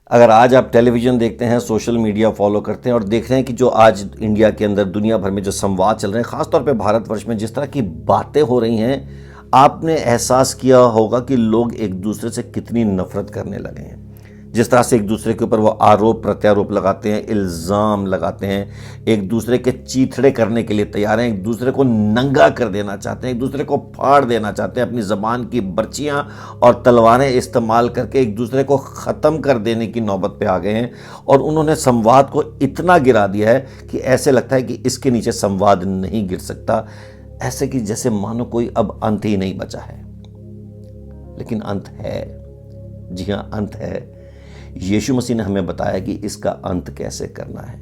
अगर आज आप टेलीविज़न देखते हैं, सोशल मीडिया फॉलो करते हैं और देख रहे हैं कि जो आज इंडिया के अंदर दुनिया भर में जो संवाद चल रहे हैं, ख़ासतौर पे भारतवर्ष में जिस तरह की बातें हो रही हैं, आपने एहसास किया होगा कि लोग एक दूसरे से कितनी नफ़रत करने लगे हैं। जिस तरह से एक दूसरे के ऊपर वो आरोप प्रत्यारोप लगाते हैं, इल्ज़ाम लगाते हैं, एक दूसरे के चीथड़े करने के लिए तैयार हैं, एक दूसरे को नंगा कर देना चाहते हैं, एक दूसरे को फाड़ देना चाहते हैं, अपनी ज़बान की बर्चियां और तलवारें इस्तेमाल करके एक दूसरे को ख़त्म कर देने की नौबत पे आ गए हैं। और उन्होंने संवाद को इतना गिरा दिया है कि ऐसे लगता है कि इसके नीचे संवाद नहीं गिर सकता, ऐसे कि जैसे मानो कोई अब अंत ही नहीं बचा है। लेकिन अंत है, जी हाँ, अंत है। यीशु मसीह ने हमें बताया कि इसका अंत कैसे करना है,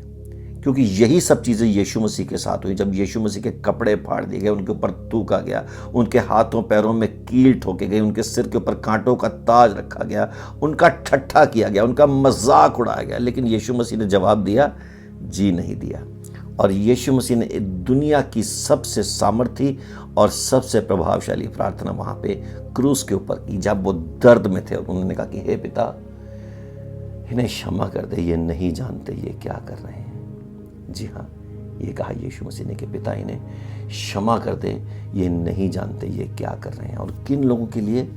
क्योंकि यही सब चीज़ें यीशु मसीह के साथ हुई। जब यीशु मसीह के कपड़े फाड़ दिए गए, उनके ऊपर थूका गया, उनके हाथों पैरों में कील ठोके गए, उनके सिर के ऊपर कांटों का ताज रखा गया, उनका ठट्ठा किया गया, उनका मजाक उड़ाया गया, लेकिन यीशु मसीह ने जवाब दिया, जी नहीं दिया। और यीशु मसीह ने दुनिया की सबसे सामर्थी और सबसे प्रभावशाली प्रार्थना वहाँ पे क्रूस के ऊपर की, जब वो दर्द में थे और उन्होंने कहा कि हे पिता, इन्हें क्षमा कर दे, ये नहीं जानते ये क्या कर रहे हैं। जी हाँ, ये कहा यीशु मसीह ने कि पिता, इन्हें क्षमा कर दे, ये नहीं जानते ये क्या कर रहे हैं। और किन लोगों के लिए?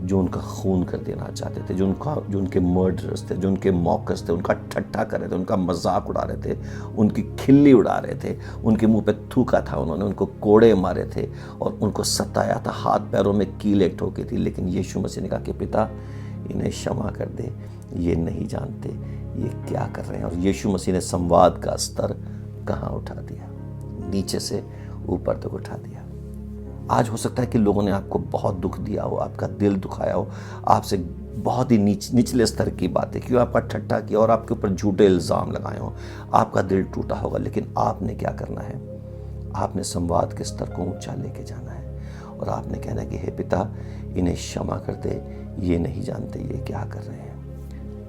जो उनका खून कर देना चाहते थे, जो उनके मर्डरर्स थे, जो उनके मॉकर्स थे, उनका ठट्ठा कर रहे थे, उनका मजाक उड़ा रहे थे, उनकी खिल्ली उड़ा रहे थे, उनके मुंह पे थूका था, उन्होंने उनको कोड़े मारे थे और उनको सताया था, हाथ पैरों में कीलें ठोकी थी। लेकिन यीशु मसीह ने कहा कि पिता, इन्हें क्षमा कर दे, ये नहीं जानते ये क्या कर रहे हैं। और यीशु मसीह ने संवाद का स्तर कहाँ उठा दिया? नीचे से ऊपर तक उठा दिया। आज हो सकता है कि लोगों ने आपको बहुत दुख दिया हो, आपका दिल दुखाया हो, आपसे बहुत ही निचले स्तर की बातें की, आपका ठट्ठा किया और आपके ऊपर झूठे इल्ज़ाम लगाए हो, आपका दिल टूटा होगा। लेकिन आपने क्या करना है? आपने संवाद के स्तर को ऊंचा लेके जाना है और आपने कहना है कि हे पिता, इन्हें क्षमा कर दे, ये नहीं जानते ये क्या कर रहे हैं।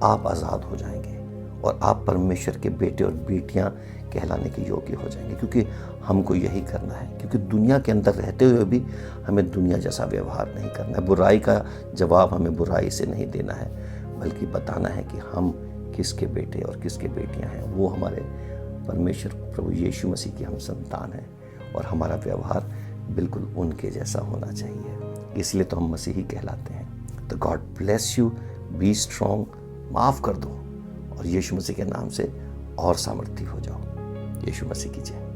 आप आज़ाद हो जाएंगे और आप परमेश्वर के बेटे और बेटियां कहलाने के योग्य हो जाएंगे, क्योंकि हमको यही करना है। क्योंकि दुनिया के अंदर रहते हुए भी हमें दुनिया जैसा व्यवहार नहीं करना है। बुराई का जवाब हमें बुराई से नहीं देना है, बल्कि बताना है कि हम किसके बेटे और किसके बेटियां हैं। वो हमारे परमेश्वर प्रभु यीशु मसीह की हम संतान हैं और हमारा व्यवहार बिल्कुल उनके जैसा होना चाहिए। इसलिए तो हम मसीही कहलाते हैं। तो God bless you, be strong, माफ़ कर दो और यीशु मसीह के नाम से और सामर्थी हो जाओ। यीशु मसीह की जय।